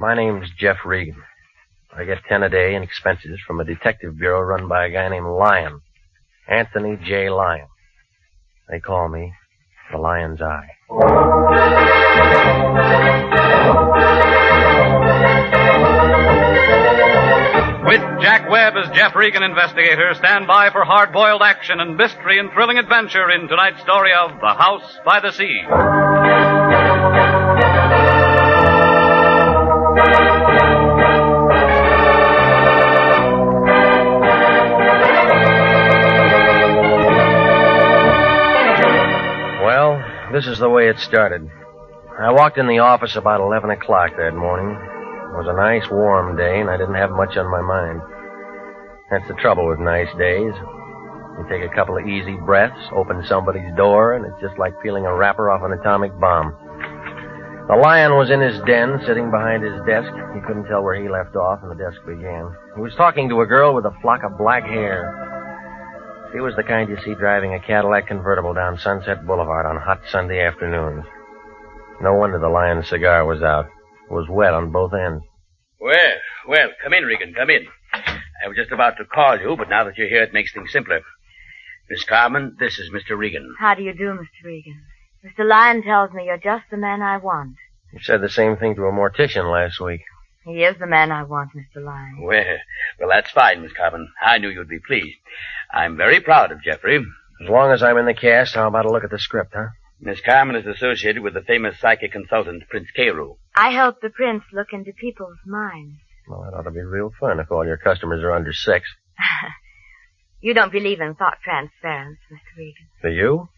My name's Jeff Regan. I get 10 a day in expenses from a detective bureau run by a guy named Lyon. Anthony J. Lyon. They call me the Lion's Eye. With Jack Webb as Jeff Regan investigator, stand by for hard-boiled action and mystery and thrilling adventure in tonight's story of The House by the Sea. Well, this is the way it started. I walked in the office about 11 o'clock that morning. It was a nice, warm day, and I didn't have much on my mind. That's the trouble with nice days. You take a couple of easy breaths, open somebody's door, and it's just like peeling a wrapper off an atomic bomb. The Lion was in his den, sitting behind his desk. You couldn't tell where he left off, and the desk began. He was talking to a girl with a flock of black hair. She was the kind you see driving a Cadillac convertible down Sunset Boulevard on hot Sunday afternoons. No wonder the Lion's cigar was out. It was wet on both ends. Well, come in, Regan, come in. I was just about to call you, but now that you're here, it makes things simpler. Miss Carmen, this is Mr. Regan. How do you do, Mr. Regan? Mr. Lyon tells me you're just the man I want. You said the same thing to a mortician last week. He is the man I want, Mr. Lyon. Well, that's fine, Miss Carmen. I knew you'd be pleased. I'm very proud of Jeffrey. As long as I'm in the cast, how about a look at the script, huh? Miss Carmen is associated with the famous psychic consultant, Prince Carew. I help the prince look into people's minds. Well, that ought to be real fun if all your customers are under 6. You don't believe in thought transference, Mr. Regan. Do you?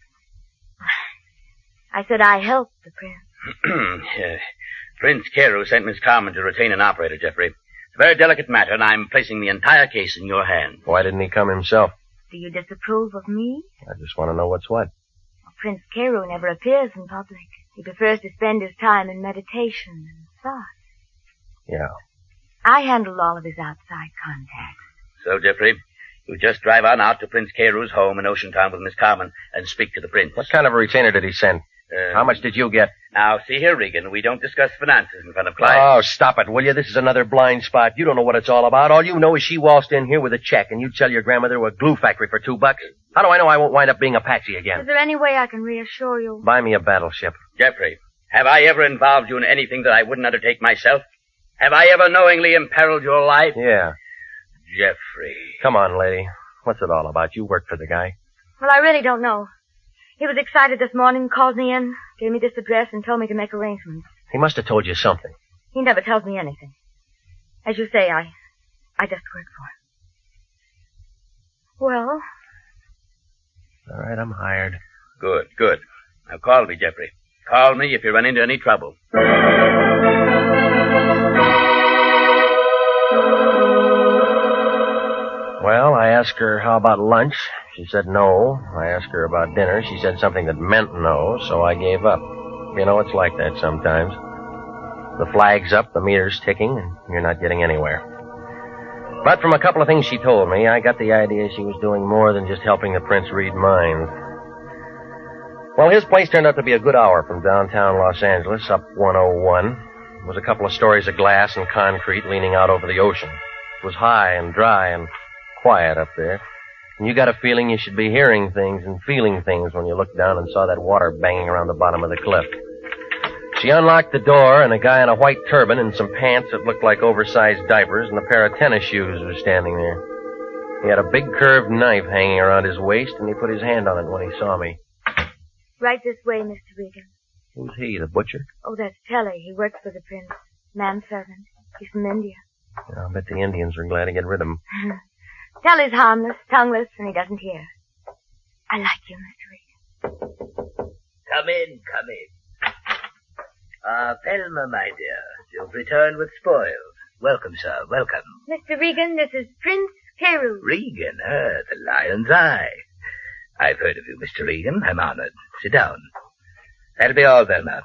I said I help the prince. Prince Carew sent Miss Carmen to retain an operator, Jeffrey. It's a very delicate matter, and I'm placing the entire case in your hands. Why didn't he come himself? Do you disapprove of me? I just want to know what's what. Prince Carew never appears in public. He prefers to spend his time in meditation and thought. Yeah. I handle all of his outside contacts. So, Jeffrey, you just drive on out to Prince Carew's home in Oceantown with Miss Carmen and speak to the prince. What kind of a retainer did he send? How much did you get? Now, see here, Regan, we don't discuss finances in front of clients. Oh, stop it, will you? This is another blind spot. You don't know what it's all about. All you know is she waltzed in here with a check, and you tell your grandmother we're a glue factory for $2. How do I know I won't wind up being a patsy again? Is there any way I can reassure you? Buy me a battleship. Jeffrey, have I ever involved you in anything that I wouldn't undertake myself? Have I ever knowingly imperiled your life? Yeah. Jeffrey. Come on, lady. What's it all about? You work for the guy. Well, I really don't know. He was excited this morning, called me in, gave me this address, and told me to make arrangements. He must have told you something. He never tells me anything. As you say, I just work for him. Well? All right, I'm hired. Good. Now call me, Jeffrey. Call me if you run into any trouble. Well, I asked her how about lunch. She said no. I asked her about dinner. She said something that meant no, so I gave up. You know, it's like that sometimes. The flag's up, the meter's ticking, and you're not getting anywhere. But from a couple of things she told me, I got the idea she was doing more than just helping the prince read minds. Well, his place turned out to be a good hour from downtown Los Angeles, up 101. It was a couple of stories of glass and concrete leaning out over the ocean. It was high and dry and quiet up there. And you got a feeling you should be hearing things and feeling things when you looked down and saw that water banging around the bottom of the cliff. She unlocked the door, and a guy in a white turban and some pants that looked like oversized diapers and a pair of tennis shoes was standing there. He had a big curved knife hanging around his waist, and he put his hand on it when he saw me. Right this way, Mr. Regan. Who's he, the butcher? Oh, that's Telly. He works for the prince. Manservant. He's from India. I'll bet the Indians are glad to get rid of him. Telly's harmless, tongueless, and he doesn't hear. I like you, Mr. Regan. Come in. Thelma, my dear, you've returned with spoils. Welcome, sir, welcome. Mr. Regan, this is Prince Carew. Regan, the Lion's Eye. I've heard of you, Mr. Regan. I'm honored. Sit down. That'll be all, Thelma.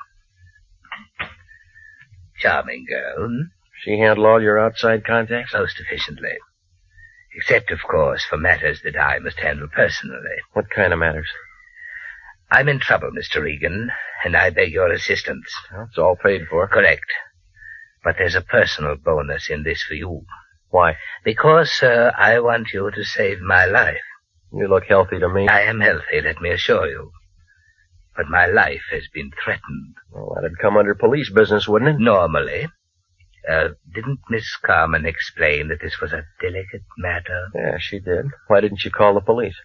Charming girl. She handle all your outside contacts? Most efficiently. Except, of course, for matters that I must handle personally. What kind of matters? I'm in trouble, Mr. Regan, and I beg your assistance. Well, it's all paid for. Correct. But there's a personal bonus in this for you. Why? Because, sir, I want you to save my life. You look healthy to me. I am healthy, let me assure you. But my life has been threatened. Well, that'd come under police business, wouldn't it? Normally. Didn't Miss Carmen explain that this was a delicate matter? Yeah, she did. Why didn't she call the police?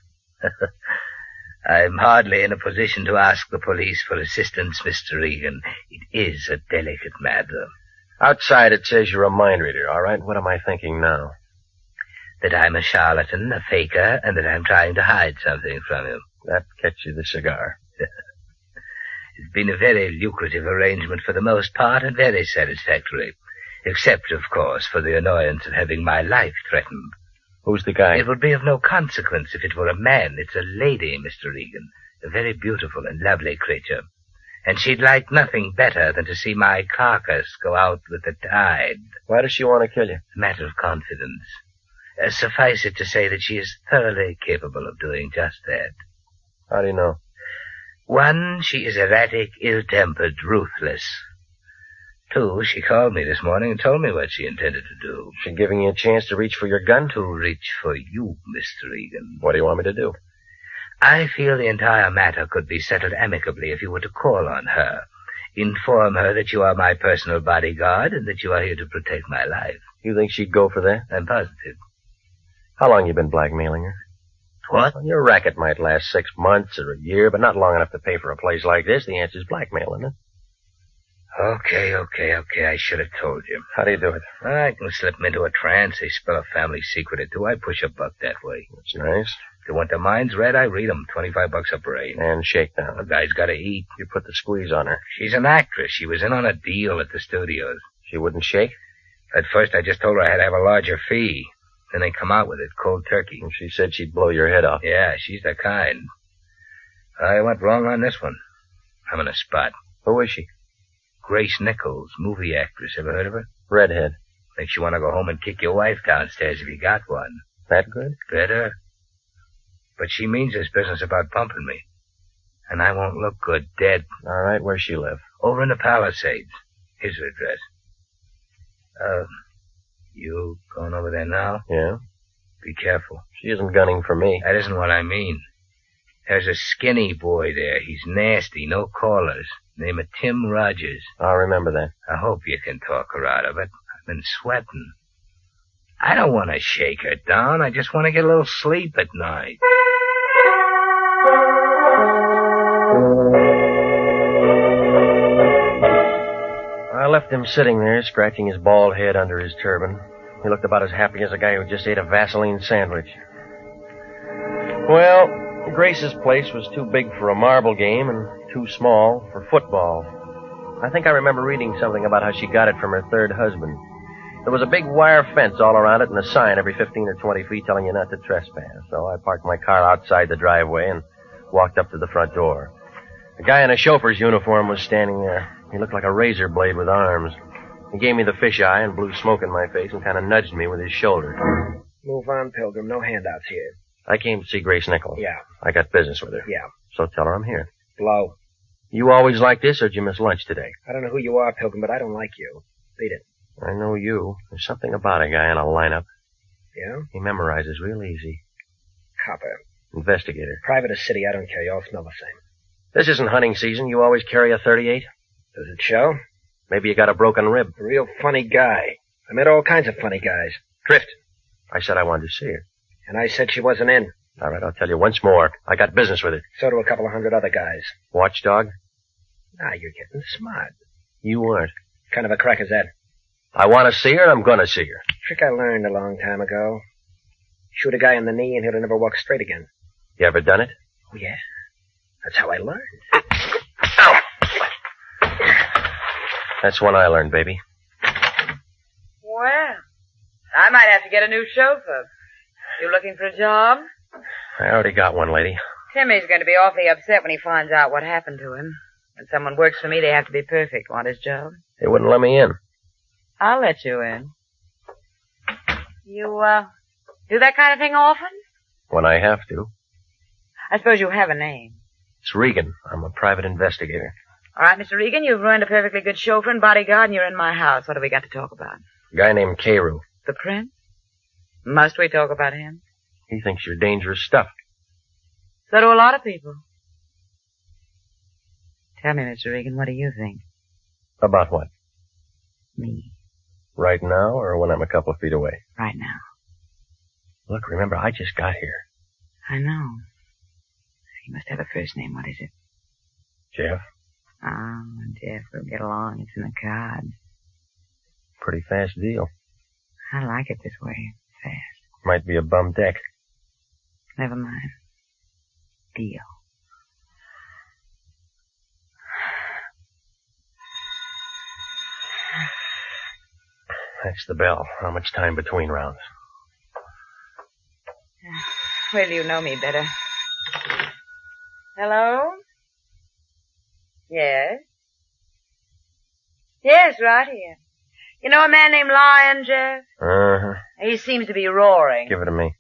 I'm hardly in a position to ask the police for assistance, Mr. Regan. It is a delicate matter. Outside it says you're a mind reader, all right? What am I thinking now? That I'm a charlatan, a faker, and that I'm trying to hide something from you. That gets you the cigar. It's been a very lucrative arrangement for the most part and very satisfactory. Except, of course, for the annoyance of having my life threatened. Who's the guy? It would be of no consequence if it were a man. It's a lady, Mr. Regan. A very beautiful and lovely creature. And she'd like nothing better than to see my carcass go out with the tide. Why does she want to kill you? A matter of confidence. Suffice it to say that she is thoroughly capable of doing just that. How do you know? 1, she is erratic, ill-tempered, ruthless. 2, she called me this morning and told me what she intended to do. She giving you a chance to reach for your gun? To reach for you, Mr. Regan. What do you want me to do? I feel the entire matter could be settled amicably if you were to call on her. Inform her that you are my personal bodyguard and that you are here to protect my life. You think she'd go for that? I'm positive. How long you been blackmailing her? What? Well, your racket might last 6 months or a year, but not long enough to pay for a place like this. The answer's blackmail, isn't it? Okay. I should have told you. How do you do it? I can slip them into a trance. They spill a family secret or two. I push a buck that way. That's nice. If they want their minds read, I read them. $25 a brain. And shakedown. The guy's got to eat. You put the squeeze on her. She's an actress. She was in on a deal at the studios. She wouldn't shake? At first, I just told her I had to have a larger fee. Then they come out with it, cold turkey. And she said she'd blow your head off. Yeah, she's the kind. I went wrong on this one. I'm in a spot. Who is she? Grace Nicholls, movie actress. Ever heard of her? Redhead. Makes you want to go home and kick your wife downstairs if you got one. That good? Better. But she means this business about pumping me. And I won't look good dead. All right, where's she live? Over in the Palisades. Here's her address. You going over there now? Yeah. Be careful. She isn't gunning for me. That isn't what I mean. There's a skinny boy there. He's nasty, no callers. Name of Tim Rogers. I'll remember that. I hope you can talk her out of it. I've been sweating. I don't want to shake her down. I just want to get a little sleep at night. I left him sitting there, scratching his bald head under his turban. He looked about as happy as a guy who just ate a Vaseline sandwich. Well, Grace's place was too big for a marble game and too small for football. I think I remember reading something about how she got it from her third husband. There was a big wire fence all around it and a sign every 15 or 20 feet telling you not to trespass. So I parked my car outside the driveway and walked up to the front door. A guy in a chauffeur's uniform was standing there. He looked like a razor blade with arms. He gave me the fisheye and blew smoke in my face and kind of nudged me with his shoulder. Move on, Pilgrim. No handouts here. I came to see Grace Nicholls. Yeah. I got business with her. Yeah. So tell her I'm here. Blow. You always like this, or did you miss lunch today? I don't know who you are, Pilgrim, but I don't like you. Beat it. I know you. There's something about a guy in a lineup. Yeah? He memorizes real easy. Copper. Investigator. Private or city, I don't care. You all smell the same. This isn't hunting season. You always carry a .38? Does it show? Maybe you got a broken rib. A real funny guy. I met all kinds of funny guys. Drift. I said I wanted to see her. And I said she wasn't in. All right, I'll tell you once more. I got business with her. So do a couple of hundred other guys. Watchdog? Now you're getting smart. You weren't. What kind of a crack is that? I want to see her, and I'm going to see her. Trick I learned a long time ago. Shoot a guy in the knee and he'll never walk straight again. You ever done it? Oh, yeah. That's how I learned. Ow! That's one I learned, baby. Well, I might have to get a new chauffeur. You looking for a job? I already got one, lady. Timmy's going to be awfully upset when he finds out what happened to him. When someone works for me, they have to be perfect. Want his job? They wouldn't let me in. I'll let you in. You, do that kind of thing often? When I have to. I suppose you have a name. It's Regan. I'm a private investigator. All right, Mr. Regan, you've ruined a perfectly good chauffeur and bodyguard, and you're in my house. What have we got to talk about? A guy named Carew. The prince? Must we talk about him? He thinks you're dangerous stuff. So do a lot of people. Tell me, Mr. Regan, what do you think? About what? Me. Right now or when I'm a couple of feet away? Right now. Look, remember, I just got here. I know. You must have a first name. What is it? Jeff? Oh, Jeff, we'll get along. It's in the cards. Pretty fast deal. I like it this way. Fast. Might be a bum deck. Never mind. Deal. That's the bell. How much time between rounds? Well, you know me better. Hello? Yes? Yes, right here. You know a man named Lion, Jeff? Uh-huh. He seems to be roaring. Give it to me.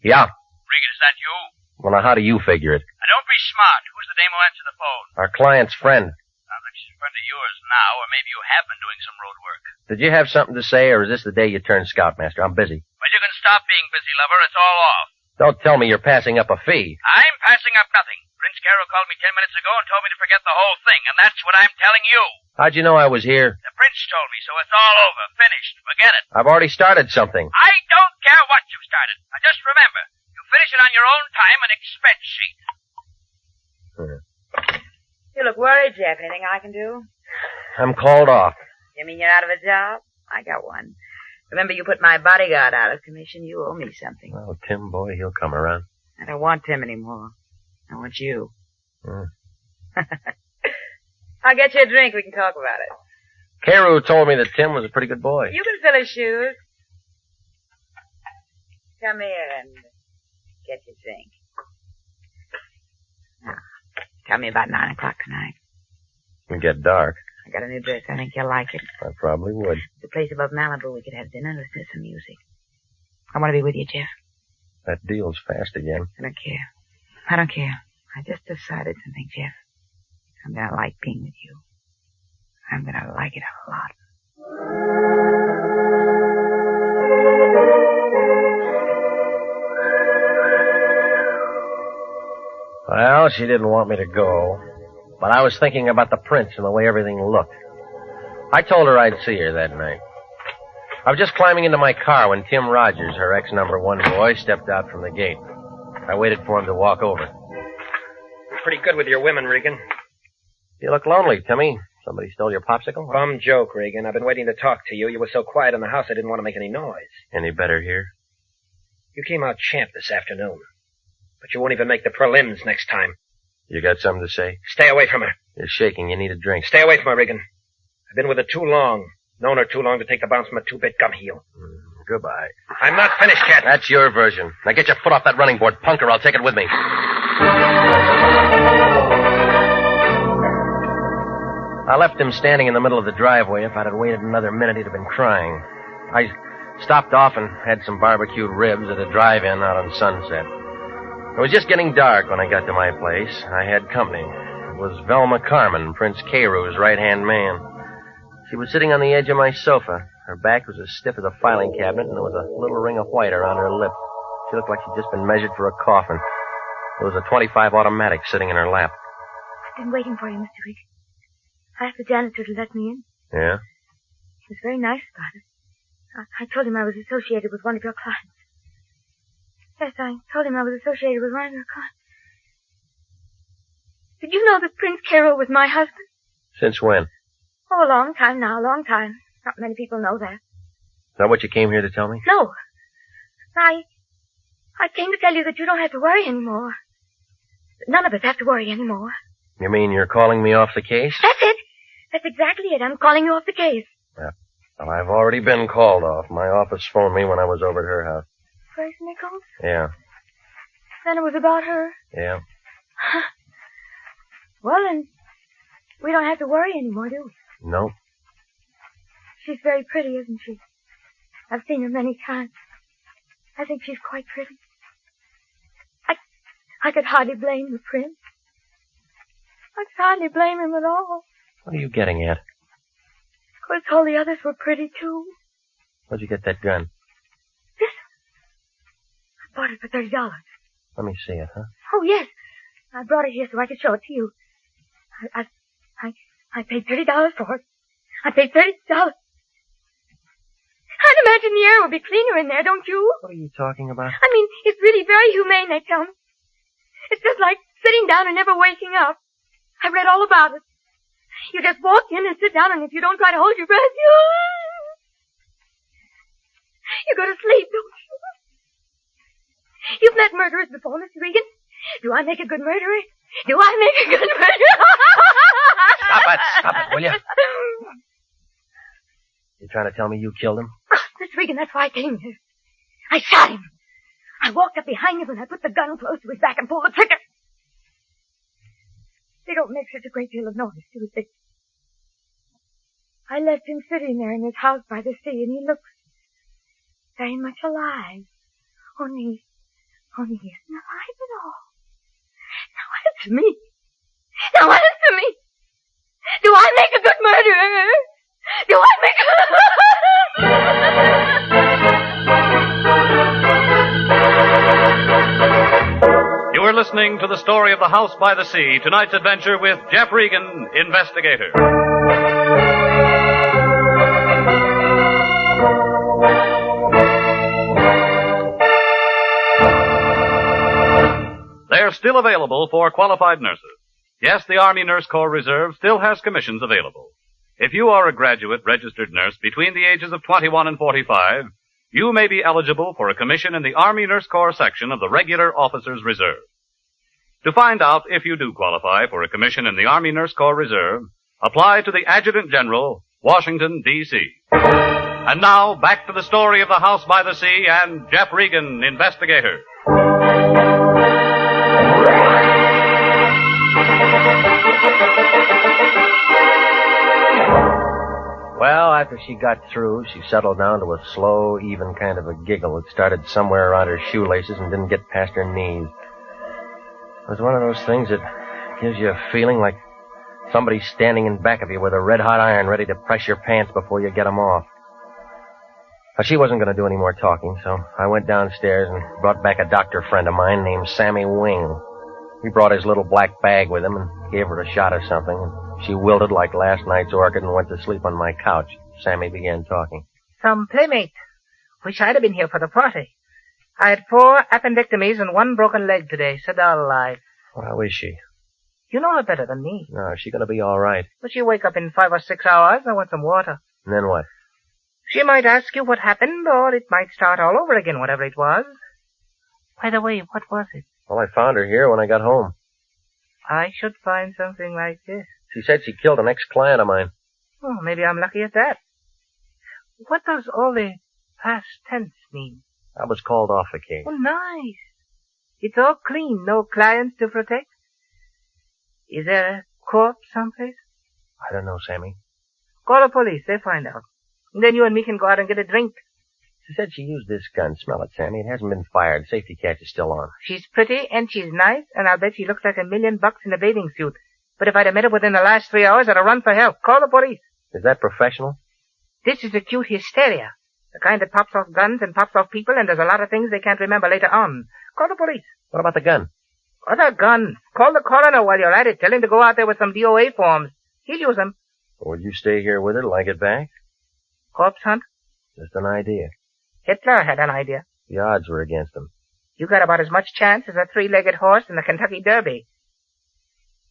Yeah. Regan, is that you? Well, now, how do you figure it? Now, don't be smart. Who's the dame who answered the phone? Our client's friend. Sounds like she's a friend of yours now, or maybe you have been doing some road work. Did you have something to say, or is this the day you turned scoutmaster? I'm busy. Well, you can stop being busy, lover. It's all off. Don't tell me you're passing up a fee. I'm passing up nothing. Prince Carroll called me 10 minutes ago and told me to forget the whole thing, and that's what I'm telling you. How'd you know I was here? The prince told me, so it's all over. Finished. Forget it. I've already started something. I don't care what you've started. Now, just remember, you finish it on your own time and expense sheet. You look worried, Jeff. Anything I can do? I'm called off. You mean you're out of a job? I got one. Remember, you put my bodyguard out of commission. You owe me something. Oh, Tim, boy, he'll come around. I don't want Tim anymore. I want you. I'll get you a drink. We can talk about it. Carew told me that Tim was a pretty good boy. You can fill his shoes. Come here and get your drink. Now, tell me about 9 o'clock tonight. It'll get dark. I got a new dress. I think you'll like it. I probably would. The place above Malibu. We could have dinner and listen to some music. I want to be with you, Jeff. That deal's fast again. I don't care. I don't care. I just decided something, Jeff. I'm gonna like being with you. I'm gonna like it a lot. Well, she didn't want me to go, but I was thinking about the prince and the way everything looked. I told her I'd see her that night. I was just climbing into my car when Tim Rogers, her ex-number 1 boy, stepped out from the gate. I waited for him to walk over. Pretty good with your women, Regan. You look lonely, Timmy. Somebody stole your popsicle? Bum joke, Regan. I've been waiting to talk to you. You were so quiet in the house I didn't want to make any noise. Any better here? You came out champ this afternoon. But you won't even make the prelims next time. You got something to say? Stay away from her. You're shaking. You need a drink. Stay away from her, Regan. I've been with her too long. Known her too long to take the bounce from a 2-bit gum heel. Goodbye. I'm not finished yet. That's your version. Now get your foot off that running board, punk, or I'll take it with me. I left him standing in the middle of the driveway. If I'd have waited another minute, he'd have been crying. I stopped off and had some barbecued ribs at a drive-in out on Sunset. It was just getting dark when I got to my place. I had company. It was Velma Carmen, Prince Carew's right-hand man. She was sitting on the edge of my sofa. Her back was as stiff as a filing cabinet, and there was a little ring of white around her lip. She looked like she'd just been measured for a coffin. There was a .25 automatic sitting in her lap. I've been waiting for you, Mr. Regan. I asked the janitor to let me in. Yeah? He was very nice about it. I told him I was associated with one of your clients. Yes, I told him I was associated with one of your clients. Did you know that Prince Carew was my husband? Since when? Oh, a long time now, a long time. Not many people know that. Is that what you came here to tell me? No. I came to tell you that you don't have to worry anymore. None of us have to worry anymore. You mean you're calling me off the case? That's it. That's exactly it. I'm calling you off the case. Yeah. Well, I've already been called off. My office phoned me when I was over at her house. Grace Nicholls? Yeah. Then it was about her? Yeah. Well, then, we don't have to worry anymore, do we? No. She's very pretty, isn't she? I've seen her many times. I think she's quite pretty. I could hardly blame the prince. I could hardly blame him at all. What are you getting at? Of course, all the others were pretty, too. Where'd you get that gun? This. I bought it for $30. Let me see it, huh? Oh, yes. I brought it here so I could show it to you. I paid $30 for it. I paid $30. I'd imagine the air would be cleaner in there, don't you? What are you talking about? I mean, it's really very humane, they tell me. It's just like sitting down and never waking up. I read all about it. You just walk in and sit down, and if you don't try to hold your breath, you go to sleep, don't you? You've met murderers before, Mr. Regan. Do I make a good murderer? Do I make a good murderer? Stop it, will you? You trying to tell me you killed him? Oh, Mr. Regan, that's why I came here. I shot him. I walked up behind him and I put the gun close to his back and pulled the trigger. They don't make such a great deal of noise, do they? I left him sitting there in his house by the sea, and he looks very much alive. Only he isn't alive at all. Now answer me. Now answer me. Do I make a good murderer? Do I make a... You are listening to the story of The House by the Sea, tonight's adventure with Jeff Regan, investigator. They're still available for qualified nurses. Yes, the Army Nurse Corps Reserve still has commissions available. If you are a graduate registered nurse between the ages of 21 and 45, you may be eligible for a commission in the Army Nurse Corps section of the Regular Officers Reserve. To find out if you do qualify for a commission in the Army Nurse Corps Reserve, apply to the Adjutant General, Washington, D.C. And now, back to the story of The House by the Sea and Jeff Regan, investigator. Well, after she got through, she settled down to a slow, even kind of a giggle that started somewhere around her shoelaces and didn't get past her knees. It was one of those things that gives you a feeling like somebody's standing in back of you with a red-hot iron ready to press your pants before you get them off. Now, she wasn't going to do any more talking, so I went downstairs and brought back a doctor friend of mine named Sammy Wing. He brought his little black bag with him and gave her a shot of something, and she wilted like last night's orchid and went to sleep on my couch. Sammy began talking. Some playmate. Wish I'd have been here for the party. I had 4 appendectomies and 1 broken leg today. Said all life. Well, how is she? You know her better than me. No, is she going to be all right? But she'll wake up in 5 or 6 hours and I want some water. And then what? She might ask you what happened, or it might start all over again, whatever it was. By the way, what was it? Well, I found her here when I got home. I should find something like this. She said she killed an ex-client of mine. Oh, maybe I'm lucky at that. What does all the past tense mean? I was called off the case. Oh, nice. It's all clean, no clients to protect. Is there a corpse someplace? I don't know, Sammy. Call the police, they'll find out. And then you and me can go out and get a drink. She said she used this gun. Smell it, Sammy. It hasn't been fired. Safety catch is still on. She's pretty and she's nice, and I'll bet she looks like $1 million in a bathing suit. But if I'd have met her within the last 3 hours, I'd have run for help. Call the police. Is that professional? This is acute hysteria. The kind that pops off guns and pops off people and does a lot of things they can't remember later on. Call the police. What about the gun? Other guns. Call the coroner while you're at it. Tell him to go out there with some DOA forms. He'll use them. Will you stay here with her till I get back? Corpse hunt? Just an idea. Hitler had an idea. The odds were against him. You got about as much chance as a 3-legged horse in the Kentucky Derby.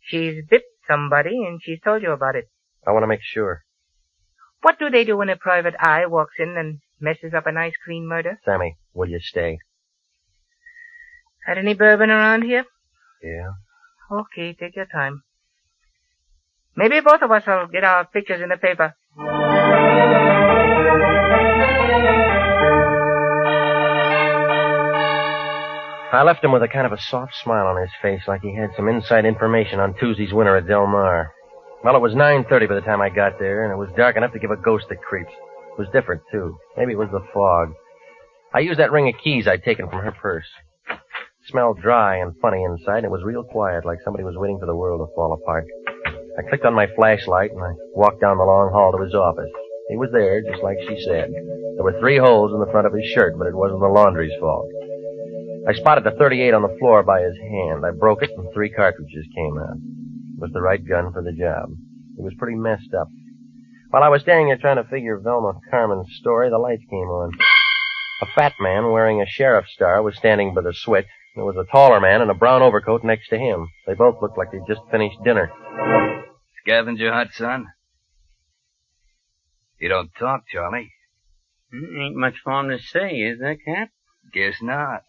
She's bit somebody, and she's told you about it. I want to make sure. What do they do when a private eye walks in and messes up a nice, clean murder? Sammy, will you stay? Had any bourbon around here? Yeah. Okay, take your time. Maybe both of us will get our pictures in the paper. I left him with a kind of a soft smile on his face, like he had some inside information on Tuesday's winner at Del Mar. Well, it was 9:30 by the time I got there, and it was dark enough to give a ghost the creeps. It was different, too. Maybe it was the fog. I used that ring of keys I'd taken from her purse. It smelled dry and funny inside, and it was real quiet, like somebody was waiting for the world to fall apart. I clicked on my flashlight and I walked down the long hall to his office. He was there, just like she said. There were 3 holes in the front of his shirt, but it wasn't the laundry's fault. I spotted the .38 on the floor by his hand. I broke it and 3 cartridges came out. It was the right gun for the job. He was pretty messed up. While I was standing there trying to figure Velma Carmen's story, the lights came on. A fat man wearing a sheriff's star was standing by the switch. There was a taller man in a brown overcoat next to him. They both looked like they'd just finished dinner. Scavenger hunt, son? You don't talk, Charlie. Ain't much for him to say, is there, Cap? Guess not.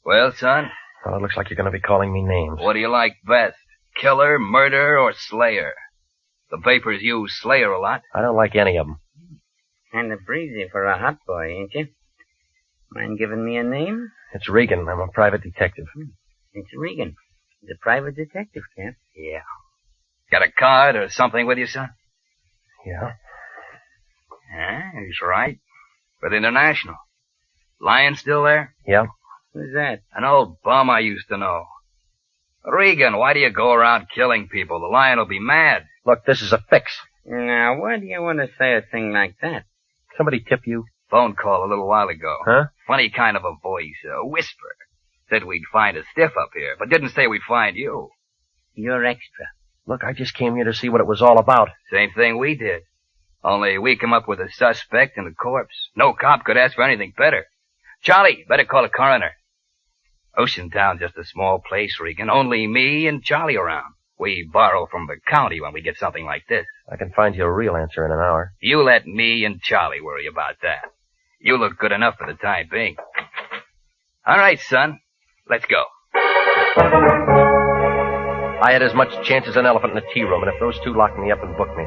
Well, son? Well, it looks like you're going to be calling me names. What do you like best? Killer, murder, or slayer? The papers use slayer a lot. I don't like any of them. Kind of breezy for a hot boy, ain't you? Mind giving me a name? It's Regan. I'm a private detective. It's Regan. He's a private detective, Cap. Yeah. Got a card or something with you, son? Yeah? Yeah, he's right. But International. Lion still there? Yeah. Who's that? An old bum I used to know. Regan, why do you go around killing people? The Lion will be mad. Look, this is a fix. Now, why do you want to say a thing like that? Somebody tip you? Phone call a little while ago. Huh? Funny kind of a voice, a whisper. Said we'd find a stiff up here, but didn't say we'd find you. You're extra. Look, I just came here to see what it was all about. Same thing we did. Only we come up with a suspect and a corpse. No cop could ask for anything better. Charlie, better call a coroner. Ocean Town's just a small place, Regan. Only me and Charlie around. We borrow from the county when we get something like this. I can find you a real answer in an hour. You let me and Charlie worry about that. You look good enough for the time being. All right, son. Let's go. I had as much chance as an elephant in a tea room, and if those two locked me up and booked me.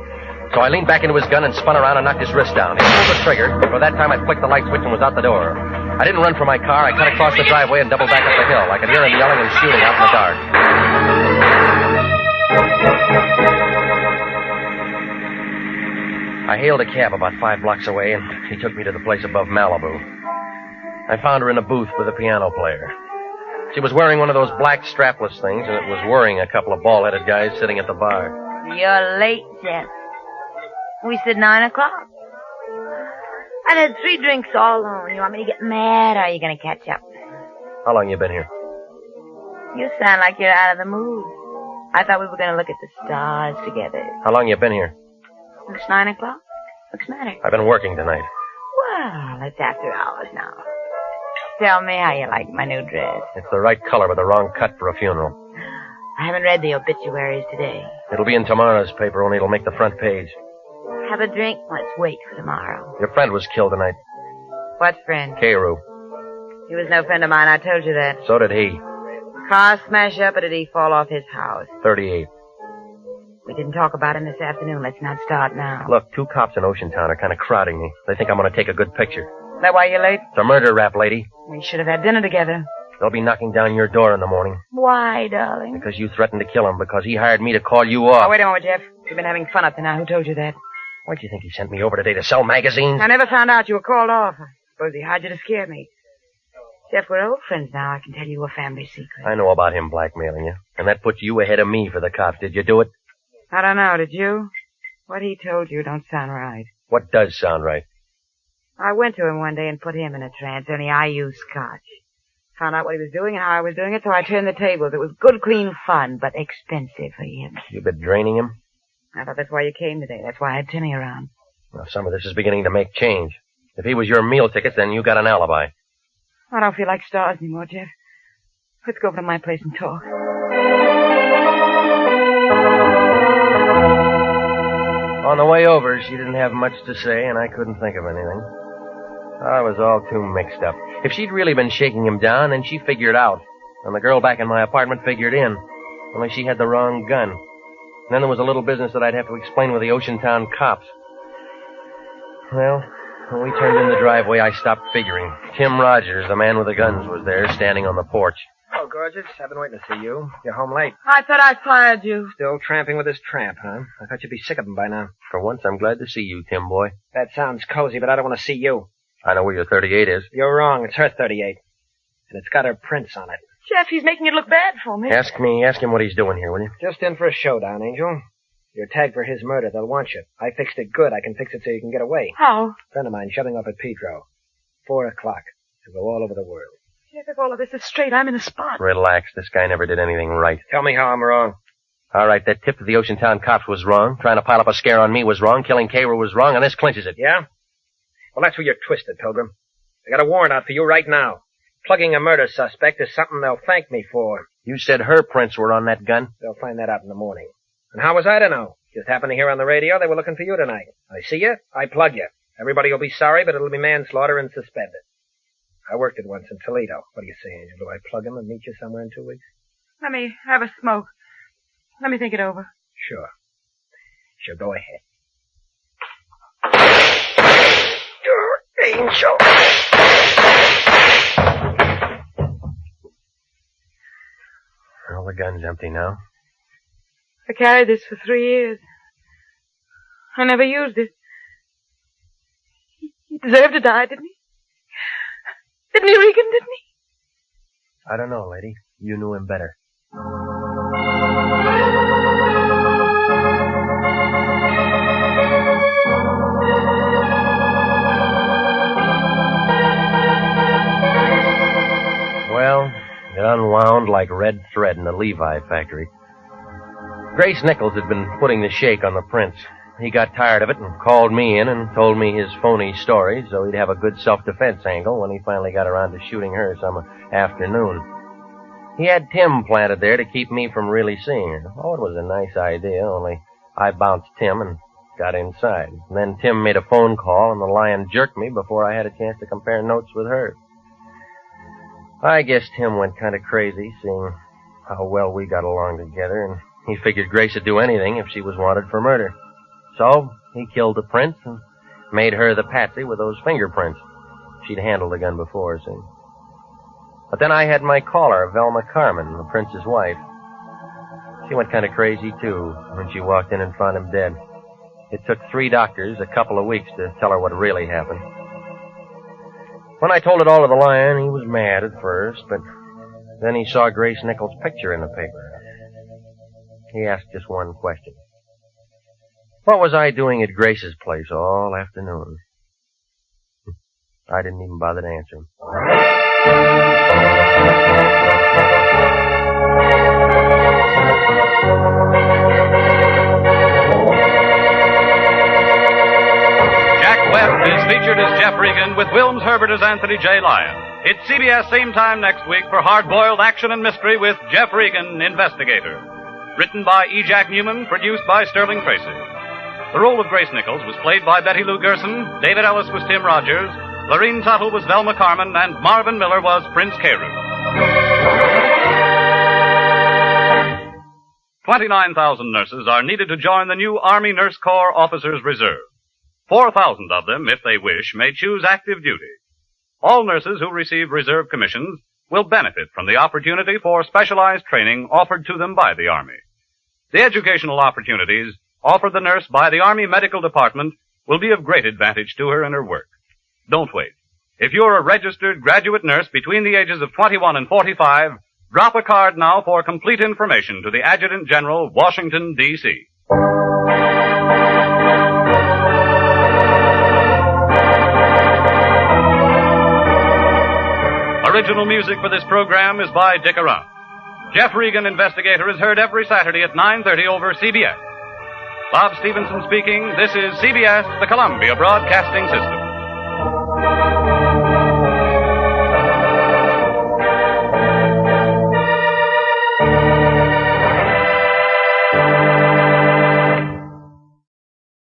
So I leaned back into his gun and spun around and knocked his wrist down. He pulled the trigger, but by that time I'd flicked the light switch and was out the door. I didn't run for my car. I cut across the driveway and doubled back up the hill. I could hear him yelling and shooting out in the dark. I hailed a cab about 5 blocks away, and he took me to the place above Malibu. I found her in a booth with a piano player. She was wearing one of those black strapless things, and it was worrying a couple of bald-headed guys sitting at the bar. You're late, Jeff. We said 9 o'clock. I had 3 drinks all alone. You want me to get mad, or are you going to catch up? How long you been here? You sound like you're out of the mood. I thought we were going to look at the stars together. How long you been here? It's 9 o'clock. What's the matter? I've been working tonight. Well, it's after hours now. Tell me how you like my new dress. It's the right color, but the wrong cut for a funeral. I haven't read the obituaries today. It'll be in tomorrow's paper, only it'll make the front page. Have a drink? Let's wait for tomorrow. Your friend was killed tonight. What friend? Carew. He was no friend of mine. I told you that. So did he. Car smash up, or did he fall off his house? 38. We didn't talk about him this afternoon. Let's not start now. Look, 2 cops in Ocean Town are kind of crowding me. They think I'm going to take a good picture. Is that why you're late? It's a murder rap, lady. We should have had dinner together. They'll be knocking down your door in the morning. Why, darling? Because you threatened to kill him, because he hired me to call you off. Oh, wait a moment, Jeff. You've been having fun up to now. Who told you that? Why do you think he sent me over today to sell magazines? I never found out you were called off. I suppose he hired you to scare me. Jeff, we're old friends now. I can tell you a family secret. I know about him blackmailing you, and that puts you ahead of me for the cops. Did you do it? I don't know. Did you? What he told you don't sound right. What does sound right? I went to him one day and put him in a trance, only I used scotch. Found out what he was doing and how I was doing it, so I turned the tables. It was good, clean fun, but expensive for him. You've been draining him? I thought that's why you came today. That's why I had Timmy around. Well, some of this is beginning to make change. If he was your meal ticket, then you got an alibi. I don't feel like stars anymore, Jeff. Let's go over to my place and talk. On the way over, she didn't have much to say, and I couldn't think of anything. I was all too mixed up. If she'd really been shaking him down, then she figured out. And the girl back in my apartment figured in. Only she had the wrong gun. And then there was a little business that I'd have to explain with the Ocean Town cops. Well, when we turned in the driveway, I stopped figuring. Tim Rogers, the man with the guns, was there, standing on the porch. Oh, gorgeous. I've been waiting to see you. You're home late. I thought I fired you. Still tramping with this tramp, huh? I thought you'd be sick of him by now. For once, I'm glad to see you, Tim boy. That sounds cozy, but I don't want to see you. I know where your 38 is. You're wrong. It's her 38. And it's got her prints on it. Jeff, he's making it look bad for me. Ask him what he's doing here, will you? Just in for a showdown, Angel. You're tagged for his murder. They'll want you. I fixed it good. I can fix it so you can get away. How? Friend of mine shutting off at Pedro. 4 o'clock. To go all over the world. Jeff, if all of this is straight, I'm in a spot. Relax. This guy never did anything right. Tell me how I'm wrong. All right, that tip to the Ocean Town cops was wrong. Trying to pile up a scare on me was wrong. Killing Cairo was wrong, and this clinches it. Yeah? Well, that's where you're twisted, Pilgrim. I got a warrant out for you right now. Plugging a murder suspect is something they'll thank me for. You said her prints were on that gun? They'll find that out in the morning. And how was I to know? Just happened to hear on the radio they were looking for you tonight. I see you, I plug you. Everybody will be sorry, but it'll be manslaughter and suspended. I worked it once in Toledo. What do you say, Angel? Do I plug him and meet you somewhere in 2 weeks? Let me have a smoke. Let me think it over. Sure. Sure, go ahead. Angel! Well, the gun's empty now. I carried this for 3 years. I never used it. He deserved to die, didn't he? Didn't he, Regan, didn't he? I don't know, lady. You knew him better. Well, it unwound like red thread in the Levi factory. Grace Nicholls had been putting the shake on the prince. He got tired of it and called me in and told me his phony story so he'd have a good self-defense angle when he finally got around to shooting her some afternoon. He had Tim planted there to keep me from really seeing her. Oh, it was a nice idea, only I bounced Tim and got inside. And then Tim made a phone call and the lion jerked me before I had a chance to compare notes with her. I guess Tim went kind of crazy seeing how well we got along together, and he figured Grace would do anything if she was wanted for murder. So, he killed the prince and made her the patsy with those fingerprints. She'd handled the gun before, see. But then I had my caller, Velma Carmen, the prince's wife. She went kind of crazy, too, when she walked in and found him dead. It took 3 doctors a couple of weeks to tell her what really happened. When I told it all to the lion, he was mad at first, but then he saw Grace Nicholls' picture in the paper. He asked just one question. What was I doing at Grace's place all afternoon? I didn't even bother to answer him. Jack Webb is featured as Jeff Regan with Wilms Herbert as Anthony J. Lyon. It's CBS same time next week for hard-boiled action and mystery with Jeff Regan, Investigator. Written by E. Jack Newman, produced by Sterling Tracy. The role of Grace Nicholls was played by Betty Lou Gerson, David Ellis was Tim Rogers, Lorene Tuttle was Velma Carmen, and Marvin Miller was Prince Carew. 29,000 nurses are needed to join the new Army Nurse Corps Officers Reserve. 4,000 of them, if they wish, may choose active duty. All nurses who receive reserve commissions will benefit from the opportunity for specialized training offered to them by the Army. The educational opportunities offered the nurse by the Army Medical Department will be of great advantage to her in her work. Don't wait. If you're a registered graduate nurse between the ages of 21 and 45, drop a card now for complete information to the Adjutant General, Washington, D.C. Original music for this program is by Dick Arant. Jeff Regan, Investigator, is heard every Saturday at 9:30 over CBS. Bob Stevenson speaking. This is CBS, the Columbia Broadcasting System.